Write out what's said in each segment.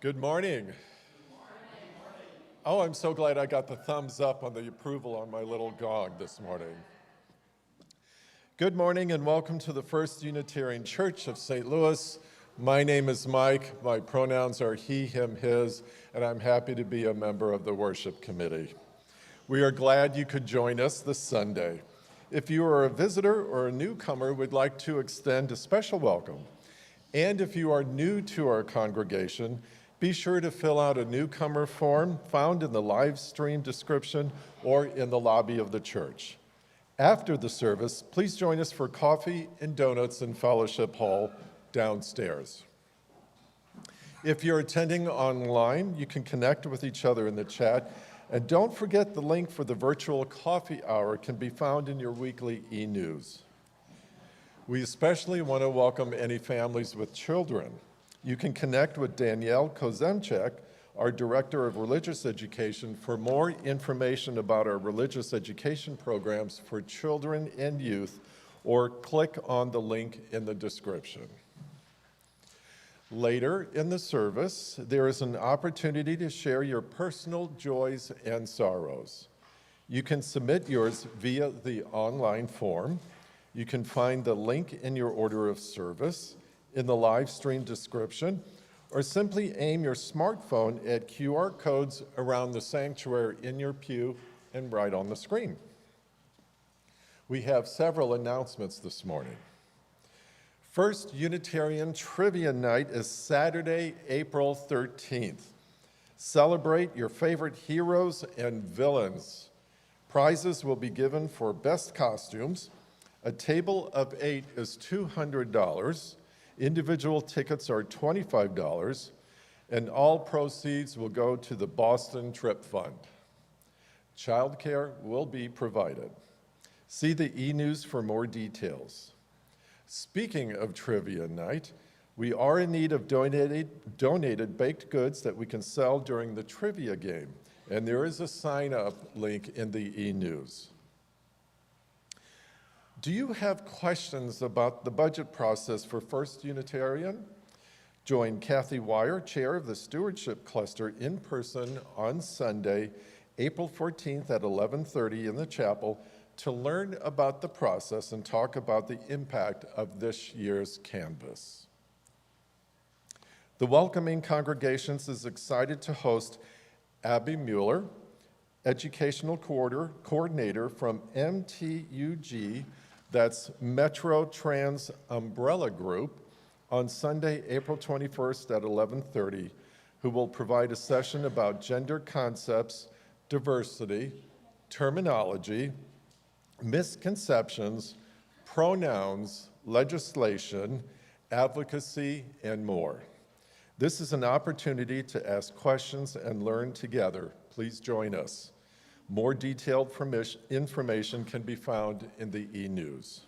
Good morning. Oh, I'm so glad I got the thumbs up on the approval on my little gong this morning. Good morning and welcome to the First Unitarian Church of St. Louis. My name is Mike. My pronouns are he, him, his, and I'm happy to be a member of the worship committee. We are glad you could join us this Sunday. If you are a visitor or a newcomer, we'd like to extend a special welcome. And if you are new to our congregation, be sure to fill out a newcomer form found in the live stream description or in the lobby of the church. After the service, please join us for coffee and donuts in Fellowship Hall downstairs. If you're attending online, you can connect with each other in the chat. And don't forget the link for the virtual coffee hour can be found in your weekly e-news. We especially want to welcome any families with children. You can connect with Danielle Kozemchek, our Director of Religious Education, for more information about our religious education programs for children and youth, or click on the link in the description. Later in the service, there is an opportunity to share your personal joys and sorrows. You can submit yours via the online form. You can find the link in your order of service, in the live stream description, or simply aim your smartphone at QR codes around the sanctuary in your pew and right on the screen. We have several announcements this morning. First Unitarian Trivia Night is Saturday, April 13th. Celebrate your favorite heroes and villains. Prizes will be given for best costumes. A table of 8 is $200. Individual tickets are $25, and all proceeds will go to the Boston Trip Fund. Childcare will be provided. See the e-news for more details. Speaking of Trivia Night, we are in need of donated baked goods that we can sell during the trivia game, and there is a sign-up link in the e-news. Do you have questions about the budget process for First Unitarian? Join Kathy Wire, Chair of the Stewardship Cluster, in person on Sunday, April 14th at 11:30 in the chapel to learn about the process and talk about the impact of this year's canvas. The Welcoming Congregations is excited to host Abby Mueller, Educational Coordinator from MTUG, that's Metro Trans Umbrella Group, on Sunday, April 21st at 11:30, who will provide a session about gender concepts, diversity, terminology, misconceptions, pronouns, legislation, advocacy, and more. This is an opportunity to ask questions and learn together. Please join us. More detailed information can be found in the e-news.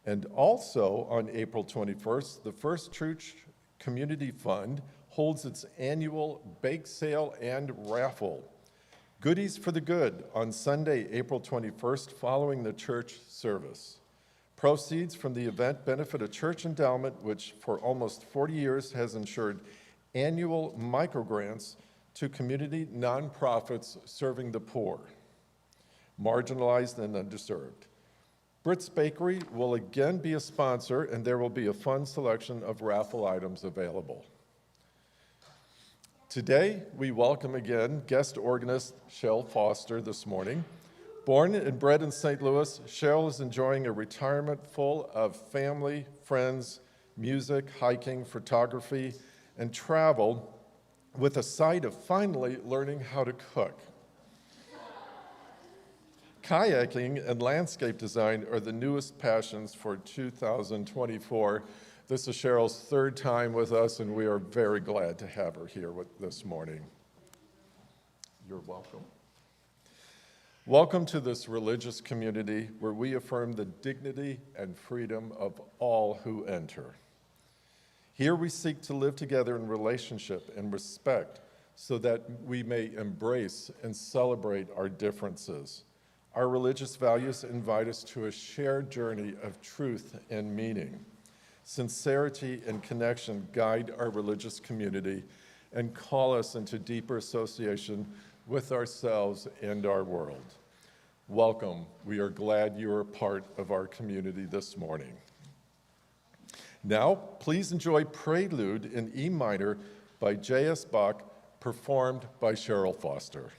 And also on April 21st, the First Church Community Fund holds its annual bake sale and raffle. Goodies for the Good on Sunday, April 21st, following the church service. Proceeds from the event benefit a church endowment which for almost 40 years has ensured annual microgrants to community nonprofits serving the poor, marginalized and underserved. Britt's Bakery will again be a sponsor, and there will be a fun selection of raffle items available. Today, we welcome again guest organist Cheryl Foster this morning. Born and bred in St. Louis, Cheryl is enjoying a retirement full of family, friends, music, hiking, photography, and travel, with a side of finally learning how to cook. Kayaking and landscape design are the newest passions for 2024. This is Cheryl's third time with us, and we are very glad to have her here this morning. You're welcome. Welcome to this religious community where we affirm the dignity and freedom of all who enter. Here we seek to live together in relationship and respect so that we may embrace and celebrate our differences. Our religious values invite us to a shared journey of truth and meaning. Sincerity and connection guide our religious community and call us into deeper association with ourselves and our world. Welcome. We are glad you are part of our community this morning. Now, please enjoy Prelude in E minor by J.S. Bach, performed by Cheryl Foster.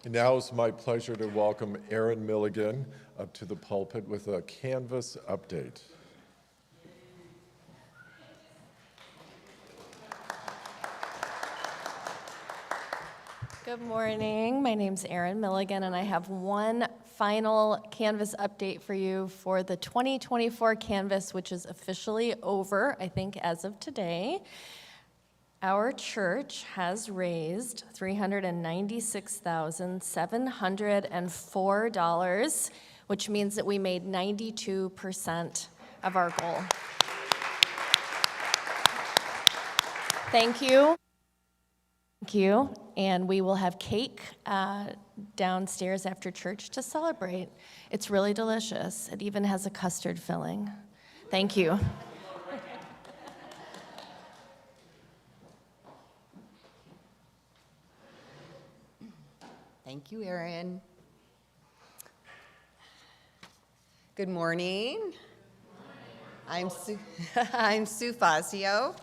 And now it's my pleasure to welcome Erin Milligan up to the pulpit with a Canvas update. Good morning. My name's Erin Milligan, and I have one final Canvas update for you for the 2024 Canvas, which is officially over, I think, as of today. Our church has raised $396,704, which means that we made 92% of our goal. Thank you. Thank you. And we will have cake downstairs after church to celebrate. It's really delicious. It even has a custard filling. Thank you. Thank you, Erin. Good morning. I'm Sue Fazio.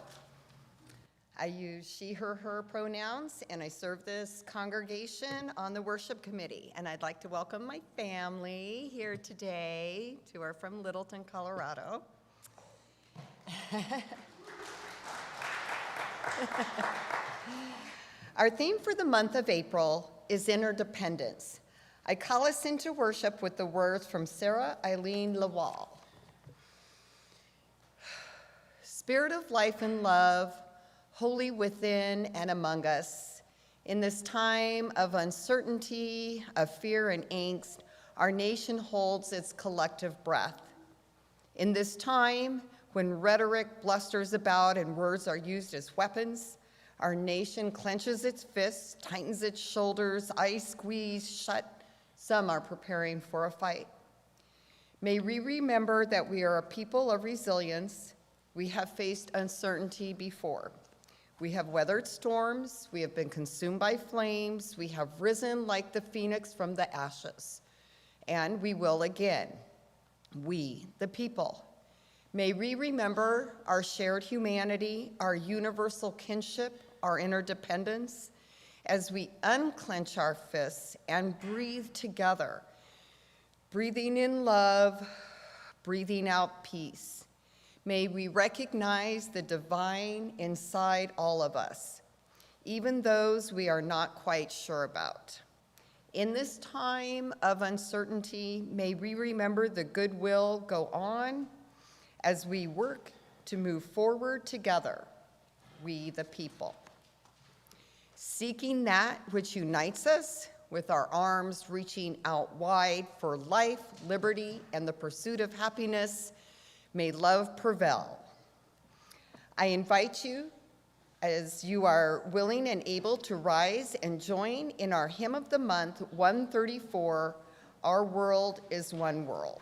I use she, her pronouns, and I serve this congregation on the worship committee. And I'd like to welcome my family here today, who are from Littleton, Colorado. Our theme for the month of April is interdependence. I call us into worship with the words from Sarah Eileen Lawal. Spirit of life and love, holy within and among us, in this time of uncertainty, of fear and angst, our nation holds its collective breath. In this time when rhetoric blusters about and words are used as weapons, our nation clenches its fists, tightens its shoulders, eyes squeeze shut. Some are preparing for a fight. May we remember that we are a people of resilience. We have faced uncertainty before. We have weathered storms. We have been consumed by flames. We have risen like the phoenix from the ashes. And we will again. We, the people. May we remember our shared humanity, our universal kinship, our interdependence, as we unclench our fists and breathe together, breathing in love, breathing out peace. May we recognize the divine inside all of us, even those we are not quite sure about. In this time of uncertainty, may we remember the goodwill go on as we work to move forward together, we the people. Seeking that which unites us with our arms reaching out wide for life, liberty, and the pursuit of happiness. May love prevail. I invite you, as you are willing and able, to rise and join in our hymn of the month, 134, Our World is One World.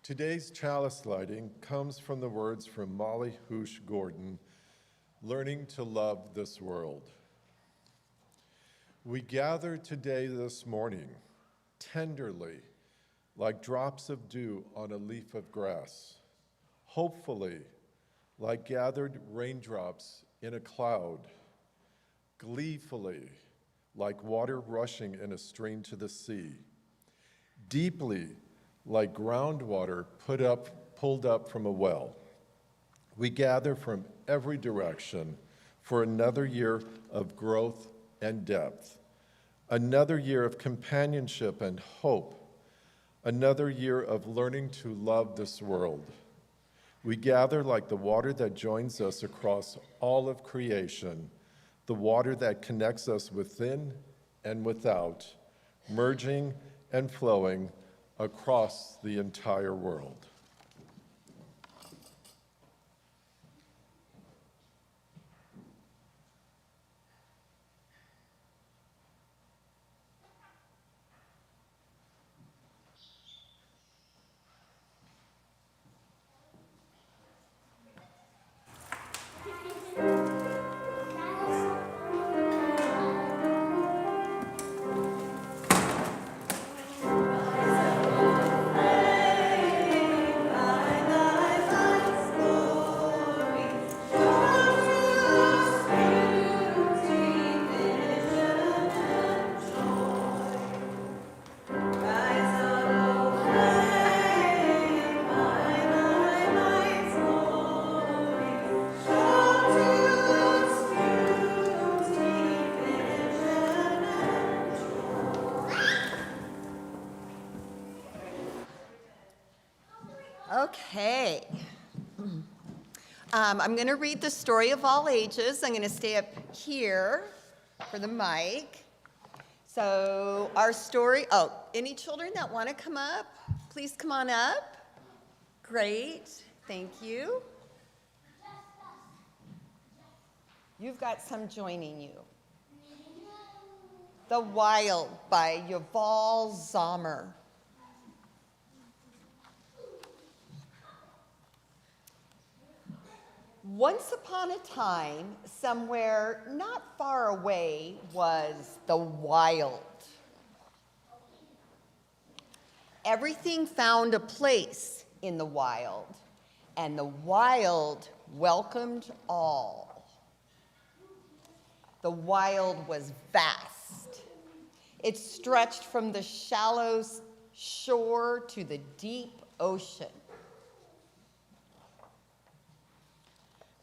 Today's chalice lighting comes from the words from Molly Hoosh Gordon, Learning to Love This World. We gather today this morning, tenderly, like drops of dew on a leaf of grass, hopefully, like gathered raindrops in a cloud, gleefully, like water rushing in a stream to the sea, deeply, like groundwater pulled up from a well. We gather from every direction for another year of growth and depth, another year of companionship and hope, another year of learning to love this world. We gather like the water that joins us across all of creation, the water that connects us within and without, merging and flowing across the entire world. Okay. I'm going to read the story of all ages. I'm going to stay up here for the mic. So our story, any children that want to come up, please come on up. Great, thank you. You've got some joining you. The Wild by Yuval Zomer. Once upon a time, somewhere not far away, was the wild. Everything found a place in the wild, and the wild welcomed all. The wild was vast. It stretched from the shallow shore to the deep ocean.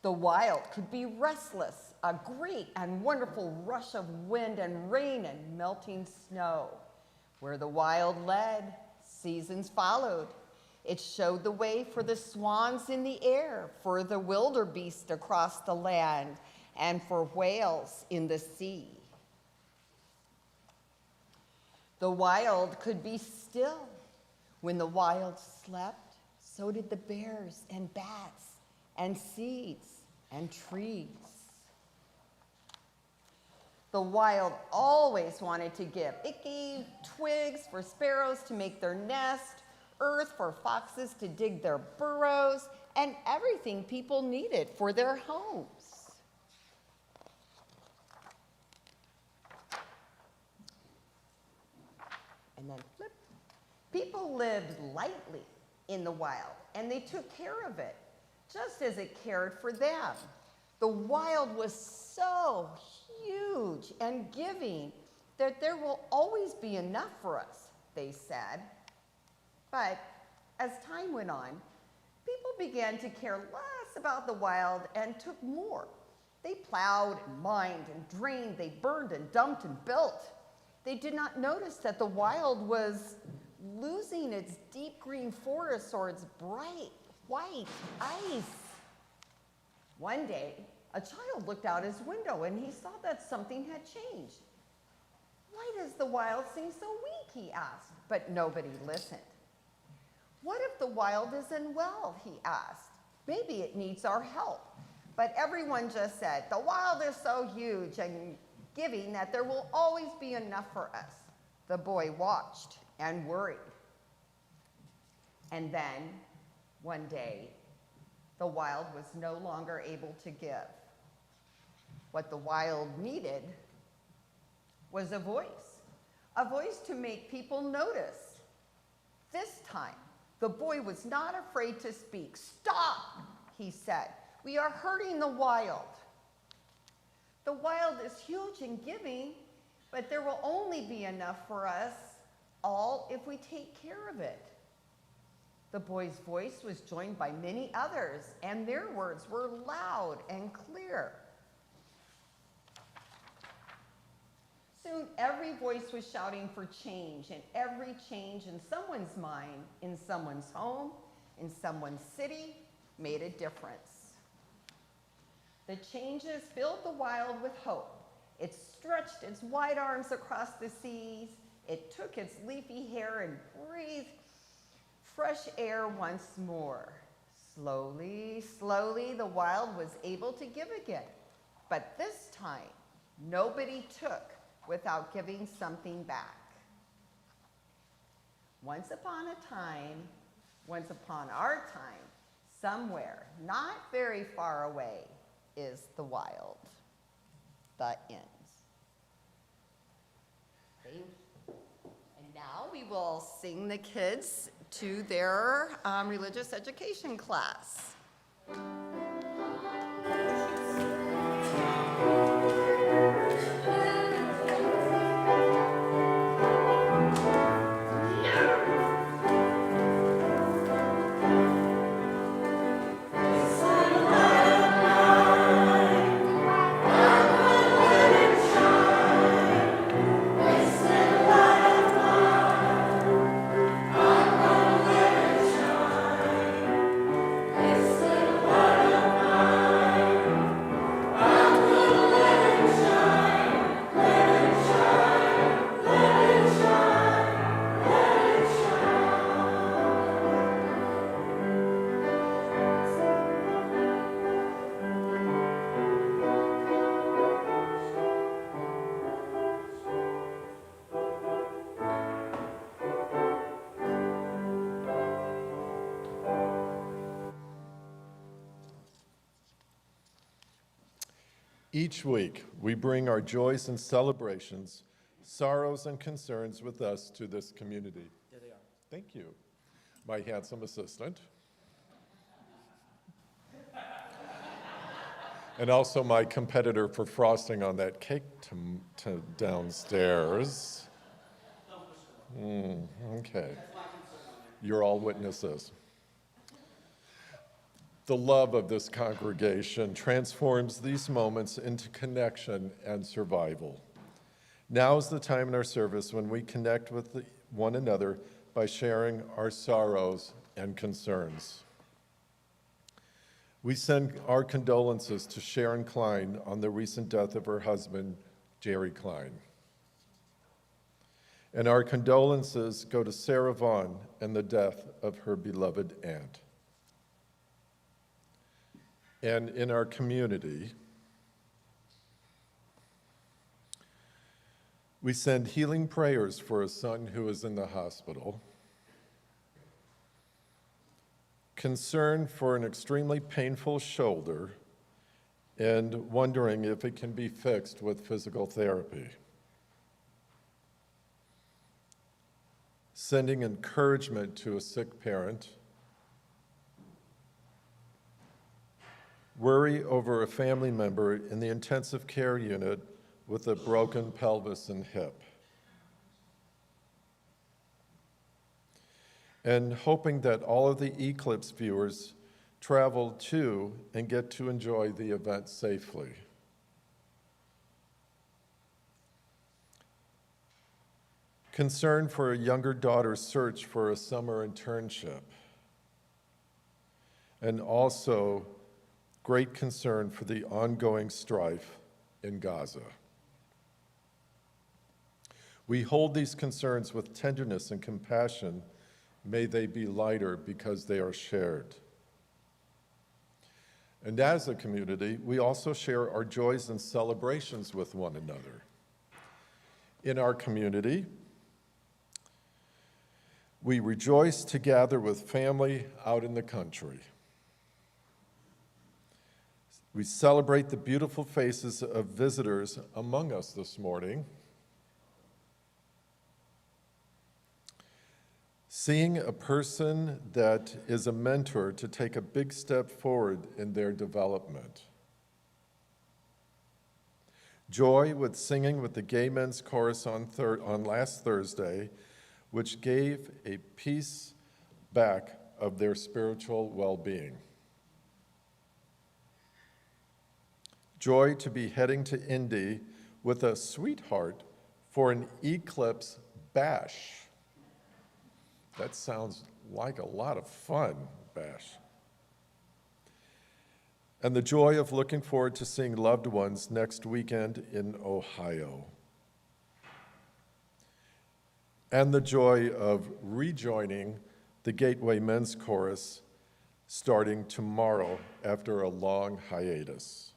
The wild could be restless, a great and wonderful rush of wind and rain and melting snow. Where the wild led, seasons followed. It showed the way for the swans in the air, for the wildebeest across the land, and for whales in the sea. The wild could be still. When the wild slept, so did the bears and bats and seeds and trees. The wild always wanted to give. It gave twigs for sparrows to make their nest, earth for foxes to dig their burrows, and everything people needed for their homes. And then flip. People lived lightly in the wild, and they took care of it, just as it cared for them. The wild was so huge and giving that there will always be enough for us, they said. But as time went on, people began to care less about the wild and took more. They plowed and mined and drained, they burned and dumped and built. They did not notice that the wild was losing its deep green forests or its bright white ice. One day, a child looked out his window and he saw that something had changed. "Why does the wild seem so weak?" he asked, but nobody listened. "What if the wild isn't well?" he asked. "Maybe it needs our help." But everyone just said, "The wild is so huge and giving that there will always be enough for us." The boy watched and worried. And then, one day, the wild was no longer able to give. What the wild needed was a voice to make people notice. This time, the boy was not afraid to speak. "Stop," he said. "We are hurting the wild. The wild is huge and giving, but there will only be enough for us all if we take care of it." The boy's voice was joined by many others, and their words were loud and clear. Soon, every voice was shouting for change, and every change in someone's mind, in someone's home, in someone's city, made a difference. The changes filled the wild with hope. It stretched its wide arms across the seas. It took its leafy hair and breathed fresh air once more. Slowly, slowly, the wild was able to give again. But this time, nobody took without giving something back. Once upon a time, once upon our time, somewhere not very far away is the wild. The end. And now we will sing the kids to their religious education class. Listen, what Each week, we bring our joys and celebrations, sorrows and concerns with us to this community. There they are. Thank you, my handsome assistant. And also my competitor for frosting on that cake to downstairs. Okay. You're all witnesses. The love of this congregation transforms these moments into connection and survival. Now is the time in our service when we connect with one another by sharing our sorrows and concerns. We send our condolences to Sharon Klein on the recent death of her husband, Jerry Klein. And our condolences go to Sarah Vaughn and the death of her beloved aunt. And in our community, we send healing prayers for a son who is in the hospital, concern for an extremely painful shoulder, and wondering if it can be fixed with physical therapy. Sending encouragement to a sick parent, worry over a family member in the intensive care unit with a broken pelvis and hip, and hoping that all of the Eclipse viewers travel to and get to enjoy the event safely. Concern for a younger daughter's search for a summer internship, and also great concern for the ongoing strife in Gaza. We hold these concerns with tenderness and compassion. May they be lighter because they are shared. And as a community, we also share our joys and celebrations with one another. In our community, we rejoice to gather with family out in the country. We celebrate the beautiful faces of visitors among us this morning. Seeing a person that is a mentor to take a big step forward in their development. Joy with singing with the Gay Men's Chorus on last Thursday, which gave a piece back of their spiritual well-being. Joy to be heading to Indy with a sweetheart for an Eclipse bash. That sounds like a lot of fun, bash. And the joy of looking forward to seeing loved ones next weekend in Ohio. And the joy of rejoining the Gateway Men's Chorus starting tomorrow after a long hiatus.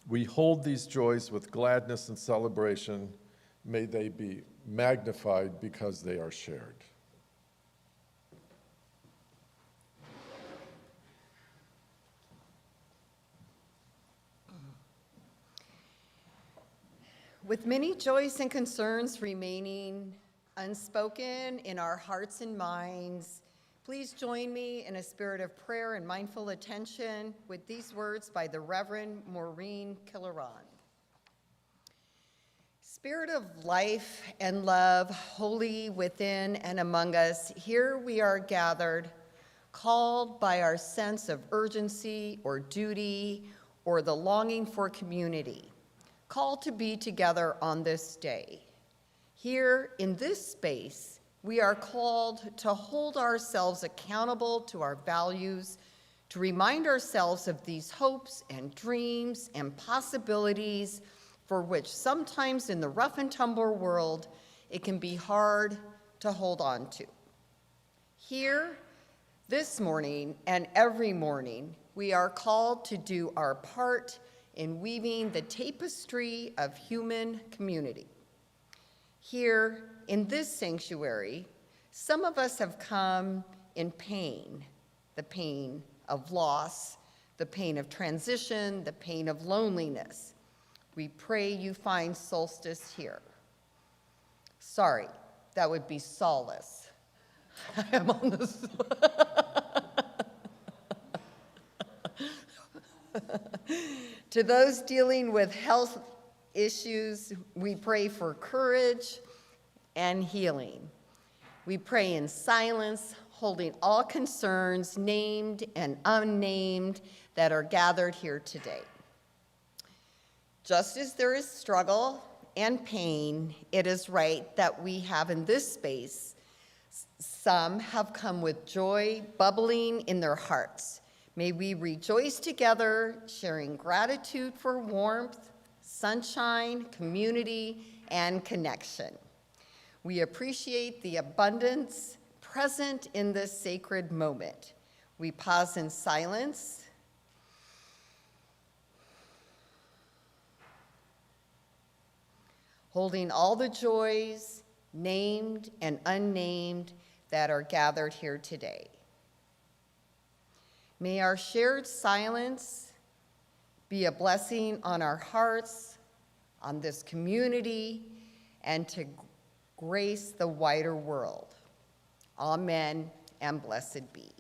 We hold these joys with gladness and celebration. May they be magnified because they are shared. With many joys and concerns remaining unspoken in our hearts and minds, please join me in a spirit of prayer and mindful attention with these words by the Reverend Maureen Killeron. Spirit of life and love, holy within and among us, here we are gathered, called by our sense of urgency or duty or the longing for community, called to be together on this day. Here in this space, we are called to hold ourselves accountable to our values, to remind ourselves of these hopes and dreams and possibilities for which sometimes in the rough and tumble world, it can be hard to hold on to. Here, this morning and every morning, we are called to do our part in weaving the tapestry of human community. Here, in this sanctuary, some of us have come in pain, the pain of loss, the pain of transition, the pain of loneliness. We pray you find solstice here. Sorry, that would be solace. I am on this. To those dealing with health issues, we pray for courage and healing. We pray in silence, holding all concerns, named and unnamed, that are gathered here today. Just as there is struggle and pain, it is right that we have in this space, some have come with joy bubbling in their hearts. May we rejoice together, sharing gratitude for warmth, sunshine, community, and connection. We appreciate the abundance present in this sacred moment. We pause in silence. Holding all the joys, named and unnamed, that are gathered here today. May our shared silence be a blessing on our hearts, on this community, and to grace the wider world. Amen, and blessed be.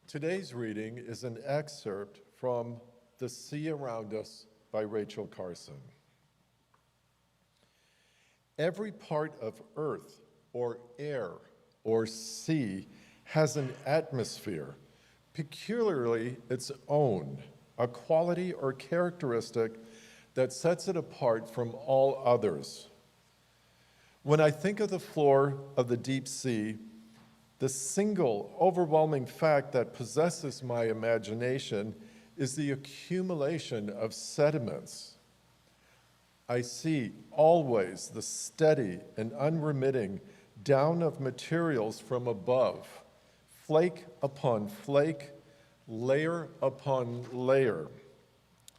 Today's reading is an excerpt from The Sea Around Us by Rachel Carson. Every part of earth or air or sea has an atmosphere, peculiarly its own, a quality or characteristic that sets it apart from all others. When I think of the floor of the deep sea, the single overwhelming fact that possesses my imagination is the accumulation of sediments. I see always the steady and unremitting down of materials from above, flake upon flake, layer upon layer,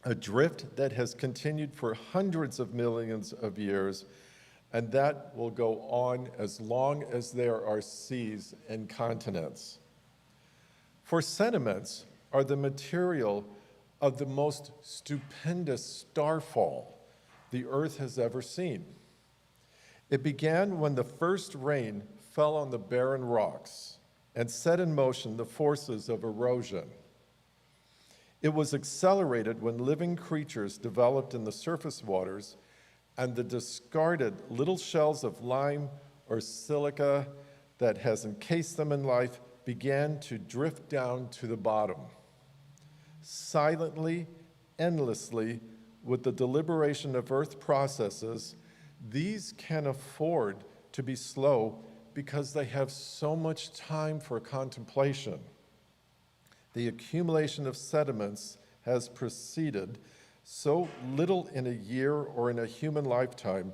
a drift that has continued for hundreds of millions of years, and that will go on as long as there are seas and continents. For sediments are the material of the most stupendous starfall the earth has ever seen. It began when the first rain fell on the barren rocks and set in motion the forces of erosion. It was accelerated when living creatures developed in the surface waters, and the discarded little shells of lime or silica that has encased them in life began to drift down to the bottom. Silently, endlessly, with the deliberation of earth processes, these can afford to be slow because they have so much time for contemplation. The accumulation of sediments has proceeded so little in a year or in a human lifetime,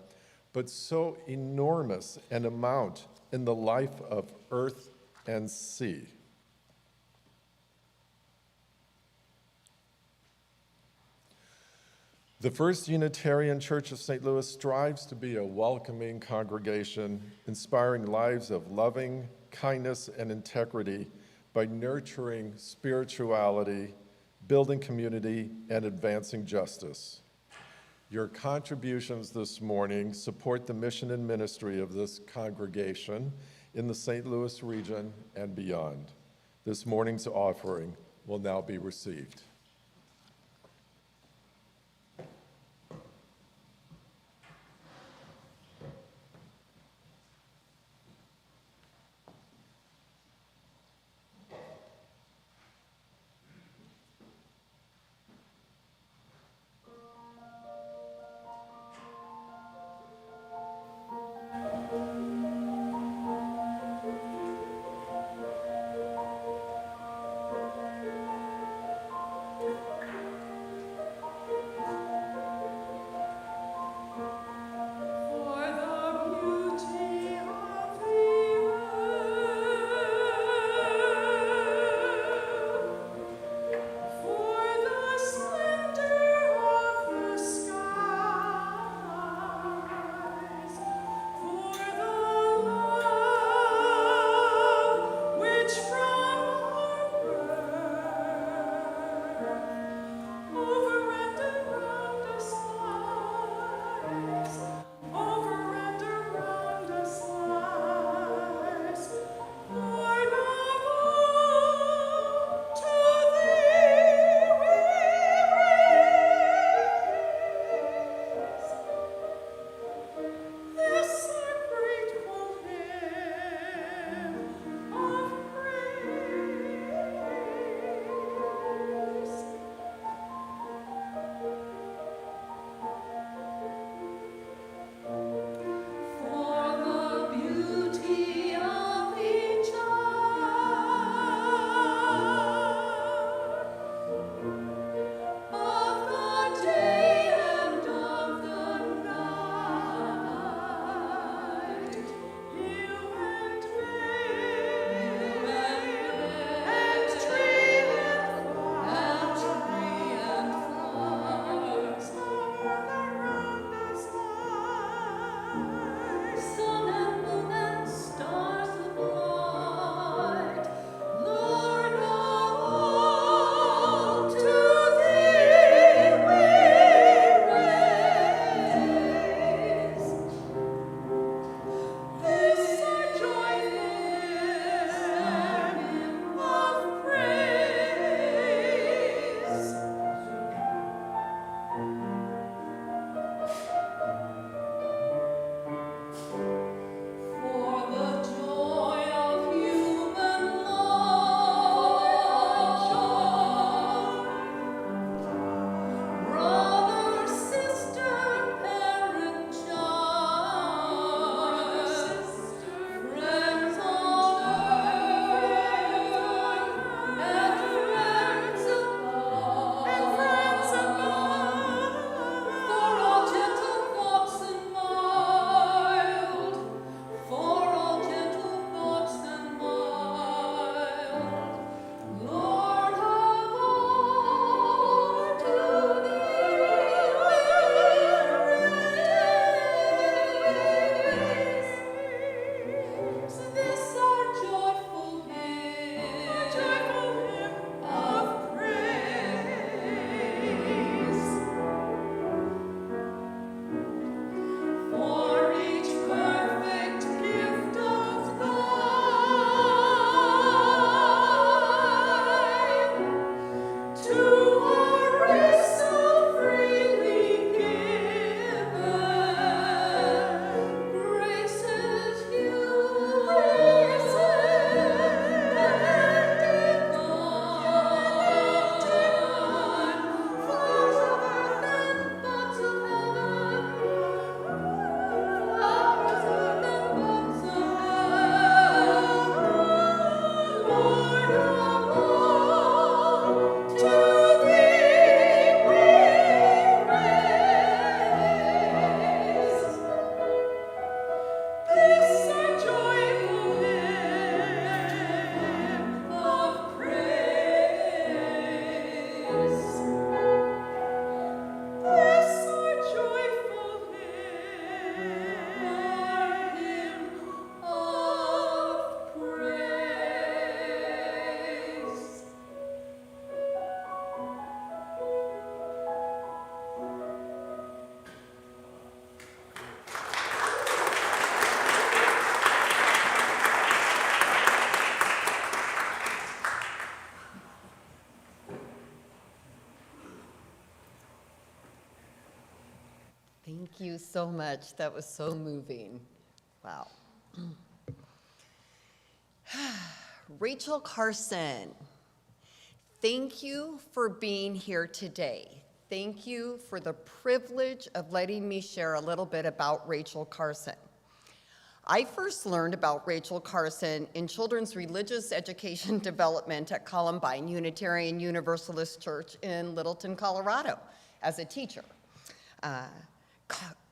but so enormous an amount in the life of earth and sea. The First Unitarian Church of St. Louis strives to be a welcoming congregation, inspiring lives of loving kindness and integrity by nurturing spirituality, building community, and advancing justice. Your contributions this morning support the mission and ministry of this congregation in the St. Louis region and beyond. This morning's offering will now be received. To Thank you so much. That was so moving. Wow. Rachel Carson, thank you for being here today. Thank you for the privilege of letting me share a little bit about Rachel Carson. I first learned about Rachel Carson in children's religious education development at Columbine Unitarian Universalist Church in Littleton, Colorado, as a teacher.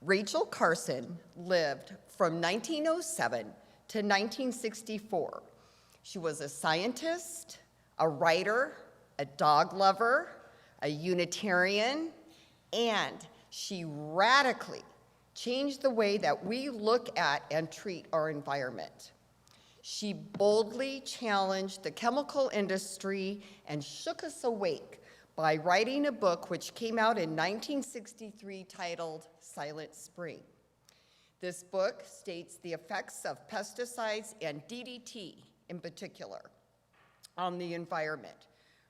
Rachel Carson lived from 1907 to 1964. She was a scientist, a writer, a dog lover, a Unitarian, and she radically changed the way that we look at and treat our environment. She boldly challenged the chemical industry and shook us awake by writing a book which came out in 1963 titled Silent Spring. This book states the effects of pesticides and DDT in particular on the environment.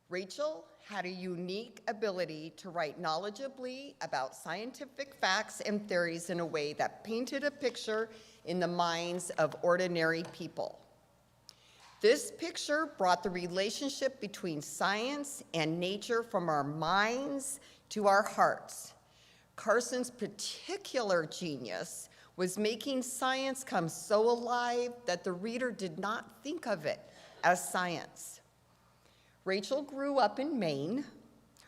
Rachel had a unique ability to write knowledgeably about scientific facts and theories in a way that painted a picture in the minds of ordinary people. This picture brought the relationship between science and nature from our minds to our hearts. Carson's particular genius was making science come so alive that the reader did not think of it as science. Rachel grew up in Maine.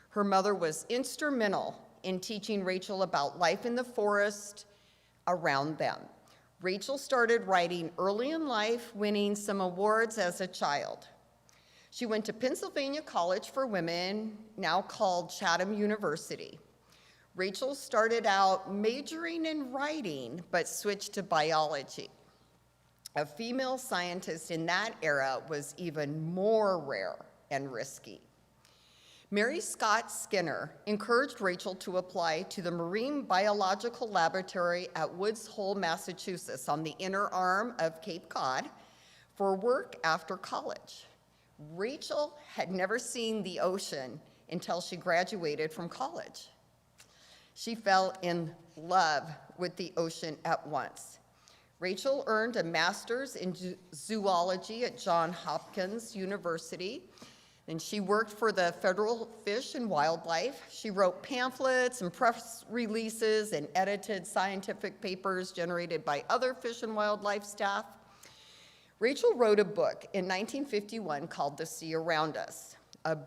Her mother was instrumental in teaching Rachel about life in the forest around them. Rachel started writing early in life, winning some awards as a child. She went to Pennsylvania College for Women, now called Chatham University. Rachel started out majoring in writing, but switched to biology. A female scientist in that era was even more rare and risky. Mary Scott Skinner encouraged Rachel to apply to the Marine Biological Laboratory at Woods Hole, Massachusetts, on the inner arm of Cape Cod, for work after college. Rachel had never seen the ocean until she graduated from college. She fell in love with the ocean at once. Rachel earned a master's in zoology at Johns Hopkins University, and she worked for the Federal Fish and Wildlife. She wrote pamphlets and press releases and edited scientific papers generated by other fish and wildlife staff. Rachel wrote a book in 1951 called The Sea Around Us, a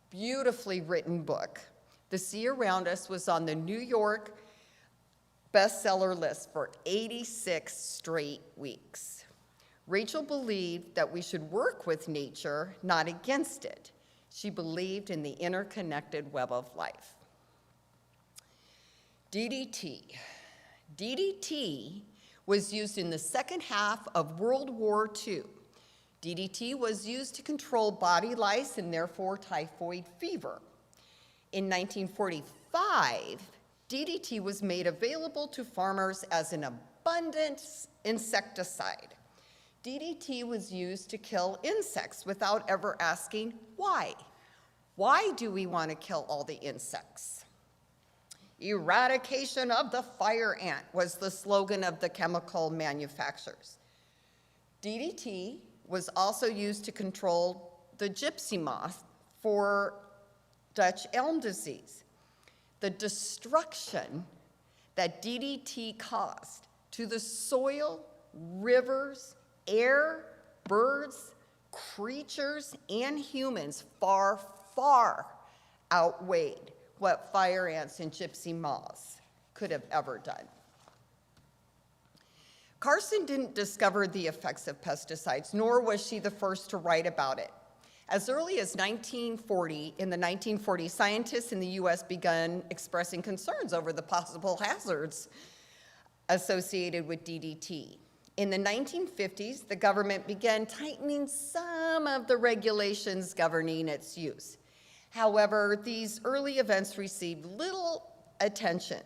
beautifully written book. The Sea Around Us was on the New York bestseller list for 86 straight weeks. Rachel believed that we should work with nature, not against it. She believed in the interconnected web of life. DDT. DDT was used in the second half of World War II. DDT was used to control body lice and therefore typhoid fever. In 1945, DDT was made available to farmers as an abundant insecticide. DDT was used to kill insects without ever asking why. Why do we want to kill all the insects? Eradication of the fire ant was the slogan of the chemical manufacturers. DDT was also used to control the gypsy moth for Dutch elm disease. The destruction that DDT caused to the soil, rivers, air, birds, creatures, and humans far, far outweighed what fire ants and gypsy moths could have ever done. Carson didn't discover the effects of pesticides, nor was she the first to write about it. As early as 1940, in the 1940s, scientists in the US began expressing concerns over the possible hazards associated with DDT. In the 1950s, the government began tightening some of the regulations governing its use. However, these early events received little attention.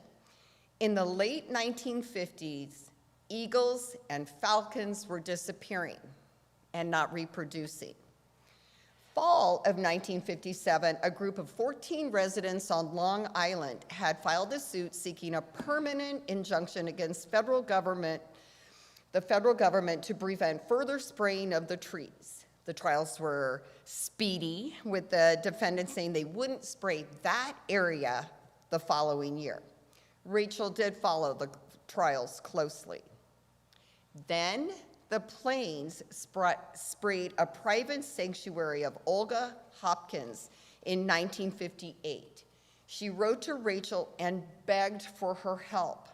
In the late 1950s, eagles and falcons were disappearing and not reproducing. fall of 1957, a group of 14 residents on Long Island had filed a suit seeking a permanent injunction against the federal government to prevent further spraying of the trees. The trials were speedy, with the defendants saying they wouldn't spray that area the following year. Rachel did follow the trials closely. Then the planes sprayed a private sanctuary of Olga Hopkins in 1958. She wrote to Rachel and begged for her help.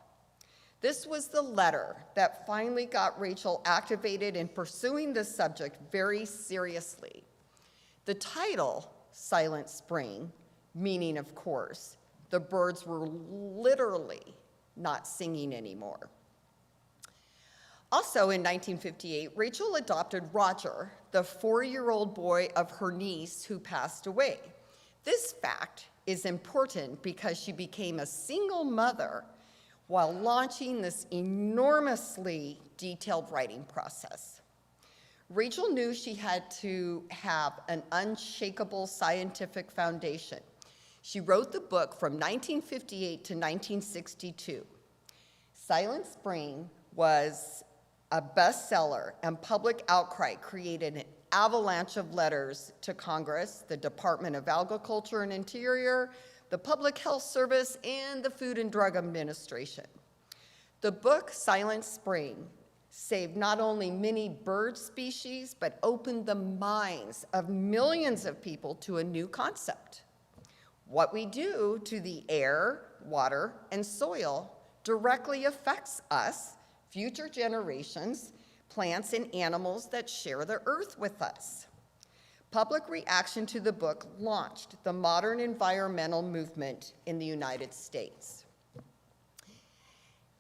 This was the letter that finally got Rachel activated in pursuing this subject very seriously. The title, Silent Spring, meaning, of course, the birds were literally not singing anymore. Also in 1958, Rachel adopted Roger, the 4-year-old boy of her niece who passed away. This fact is important because she became a single mother while launching this enormously detailed writing process. Rachel knew she had to have an unshakable scientific foundation. She wrote the book from 1958 to 1962. Silent Spring was a bestseller, and public outcry created an avalanche of letters to Congress, the Department of Agriculture and Interior, the Public Health Service, and the Food and Drug Administration. The book, Silent Spring, saved not only many bird species, but opened the minds of millions of people to a new concept. What we do to the air, water, and soil directly affects us, future generations, plants, and animals that share the earth with us. Public reaction to the book launched the modern environmental movement in the United States.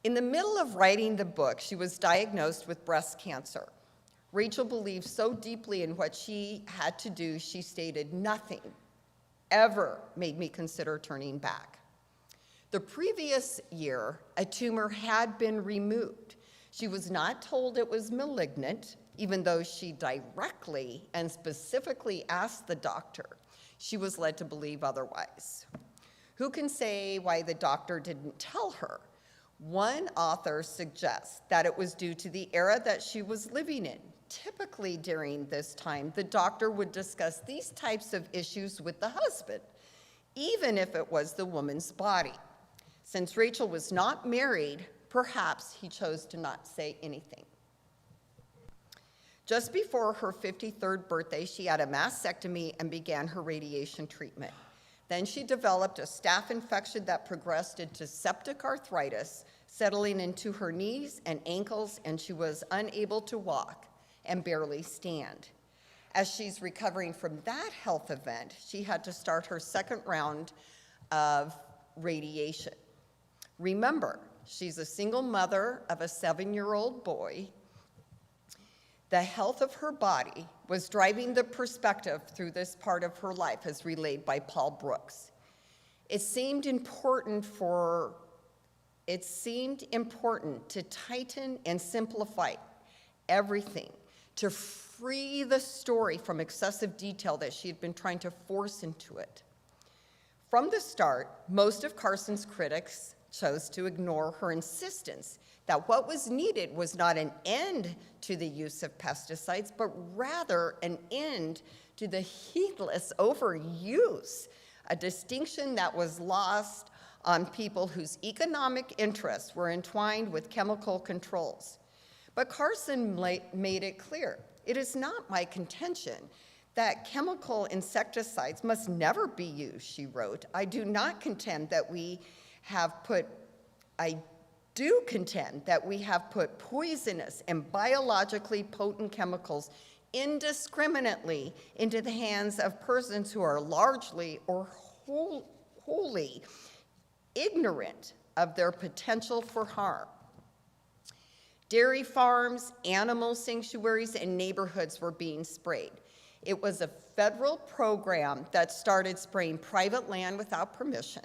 In the middle of writing the book, she was diagnosed with breast cancer. Rachel believed so deeply in what she had to do, she stated, "Nothing ever made me consider turning back." The previous year, a tumor had been removed. She was not told it was malignant, even though she directly and specifically asked the doctor. She was led to believe otherwise. Who can say why the doctor didn't tell her? One author suggests that it was due to the era that she was living in. Typically during this time, the doctor would discuss these types of issues with the husband, even if it was the woman's body. Since Rachel was not married, perhaps he chose to not say anything. Just before her 53rd birthday, she had a mastectomy and began her radiation treatment. Then she developed a staph infection that progressed into septic arthritis, settling into her knees and ankles, and she was unable to walk and barely stand. As she's recovering from that health event, she had to start her second round of radiation. Remember, she's a single mother of a 7-year-old boy. The health of her body was driving the perspective through this part of her life, as relayed by Paul Brooks. It seemed important to tighten and simplify everything, to free the story from excessive detail that she had been trying to force into it. From the start, most of Carson's critics chose to ignore her insistence that what was needed was not an end to the use of pesticides, but rather an end to the heedless overuse, a distinction that was lost on people whose economic interests were entwined with chemical controls. But Carson made it clear, "It is not my contention that chemical insecticides must never be used," she wrote. I do contend that we have put poisonous and biologically potent chemicals indiscriminately into the hands of persons who are largely or wholly ignorant of their potential for harm. Dairy farms, animal sanctuaries, and neighborhoods were being sprayed. It was a federal program that started spraying private land without permission.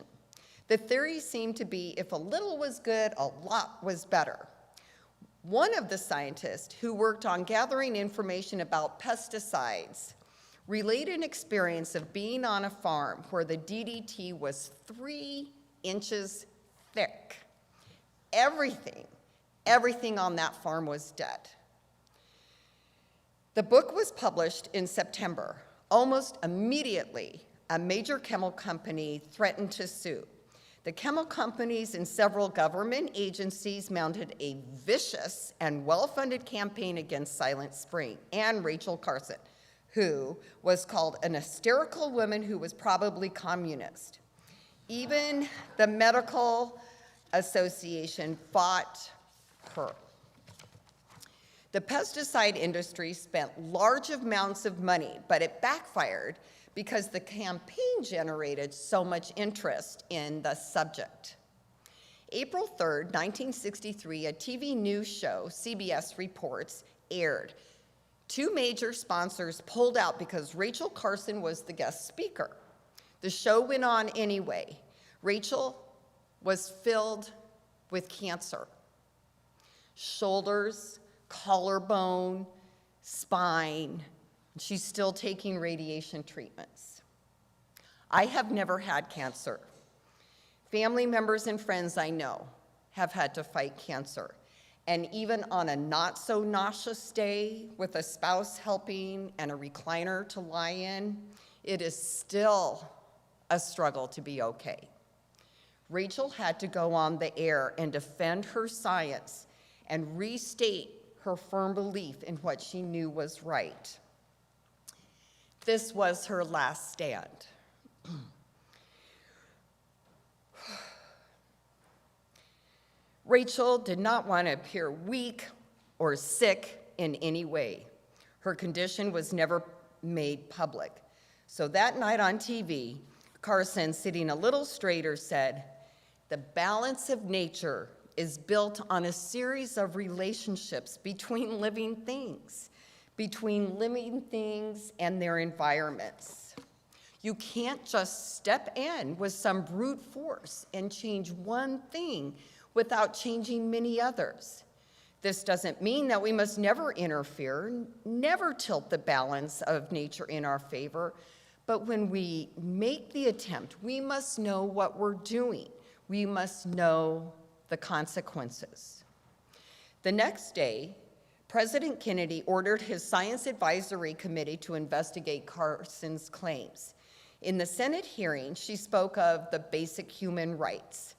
The theory seemed to be if a little was good, a lot was better. One of the scientists who worked on gathering information about pesticides relate an experience of being on a farm where the DDT was 3 inches thick. Everything on that farm was dead. The book was published in September. Almost immediately, a major chemical company threatened to sue. The chemical companies and several government agencies mounted a vicious and well-funded campaign against Silent Spring and Rachel Carson, who was called an hysterical woman who was probably communist. Even the Medical Association fought her. The pesticide industry spent large amounts of money, but it backfired because the campaign generated so much interest in the subject. April 3rd, 1963, a TV news show, CBS Reports, aired. 2 major sponsors pulled out because Rachel Carson was the guest speaker. The show went on anyway. Rachel was filled with cancer. Shoulders, collarbone, spine. She's still taking radiation treatments. I have never had cancer. Family members and friends I know have had to fight cancer. And even on a not so nauseous day with a spouse helping and a recliner to lie in, it is still a struggle to be okay. Rachel had to go on the air and defend her science and restate her firm belief in what she knew was right. This was her last stand. Rachel did not want to appear weak or sick in any way. Her condition was never made public. So that night on TV, Carson, sitting a little straighter, said, "The balance of nature is built on a series of relationships between living things and their environments. You can't just step in with some brute force and change one thing without changing many others. This doesn't mean that we must never interfere, never tilt the balance of nature in our favor, but when we make the attempt, we must know what we're doing. We must know the consequences." The next day, President Kennedy ordered his Science Advisory Committee to investigate Carson's claims. In the Senate hearing, she spoke of the basic human rights.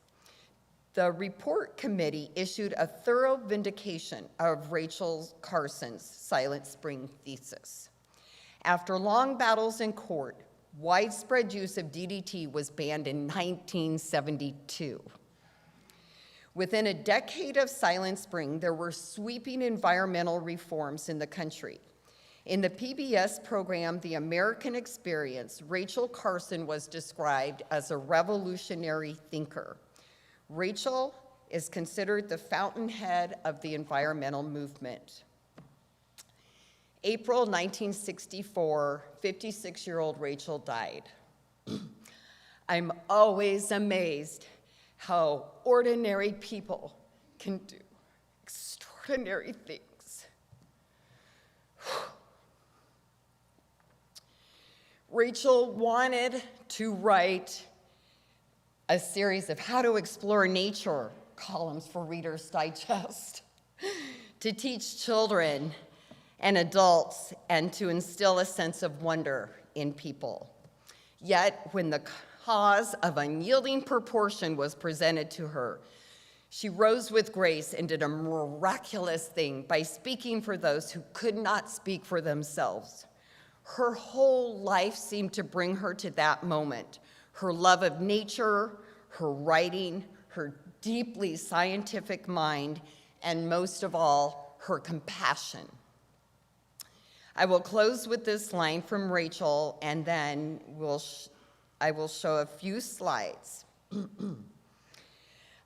The report committee issued a thorough vindication of Rachel Carson's Silent Spring thesis. After long battles in court, widespread use of DDT was banned in 1972. Within a decade of Silent Spring, there were sweeping environmental reforms in the country. In the PBS program, The American Experience, Rachel Carson was described as a revolutionary thinker. Rachel is considered the fountainhead of the environmental movement. April 1964, 56-year-old Rachel died. I'm always amazed how ordinary people can do extraordinary things. Rachel wanted to write a series of how to explore nature columns for Reader's Digest, to teach children and adults, and to instill a sense of wonder in people. Yet, when the cause of unyielding proportion was presented to her, she rose with grace and did a miraculous thing by speaking for those who could not speak for themselves. Her whole life seemed to bring her to that moment. Her love of nature, her writing, her deeply scientific mind, and most of all, her compassion. I will close with this line from Rachel, and then I will show a few slides.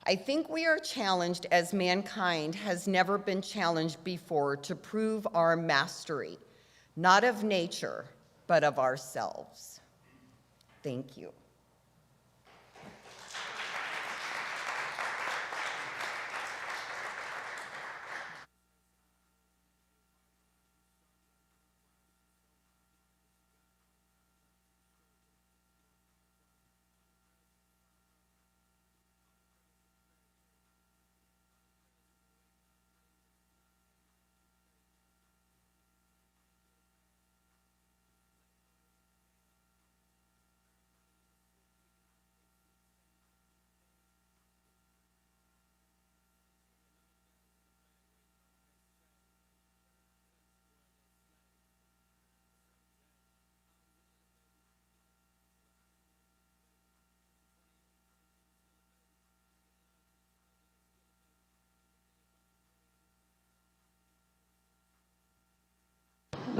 I think we are challenged as mankind has never been challenged before to prove our mastery, not of nature, but of ourselves. Thank you.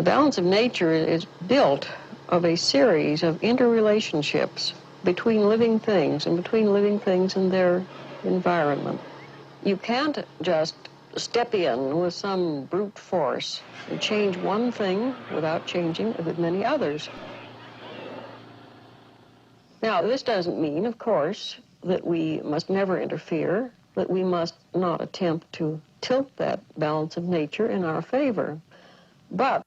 The balance of nature is built of a series of interrelationships between living things and between living things and their environment. You can't just step in with some brute force and change one thing without changing a good many others. Now, this doesn't mean, of course, that we must never interfere, that we must not attempt to tilt that balance of nature in our favor. But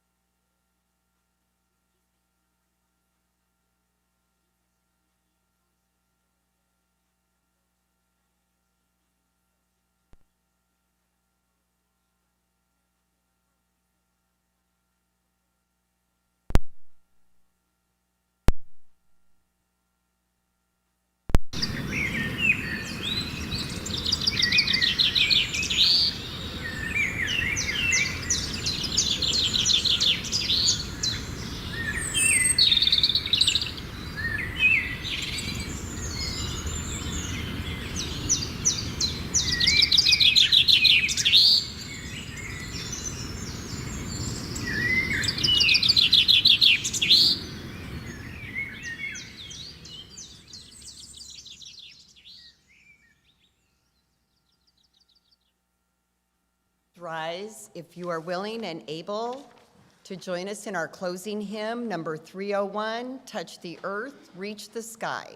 Rise, if you are willing and able, to join us in our closing hymn, number 301, Touch the Earth, Reach the Sky.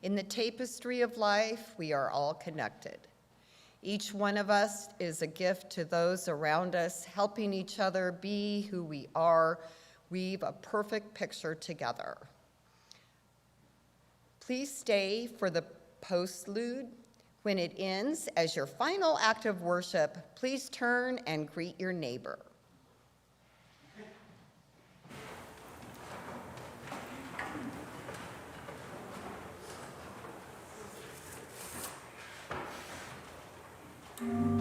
In the tapestry of life, we are all connected. Each one of us is a gift to those around us, helping each other be who we are, weave a perfect picture together. Please stay for the postlude. When it ends, as your final act of worship, please turn and greet your neighbor. Mm-hmm.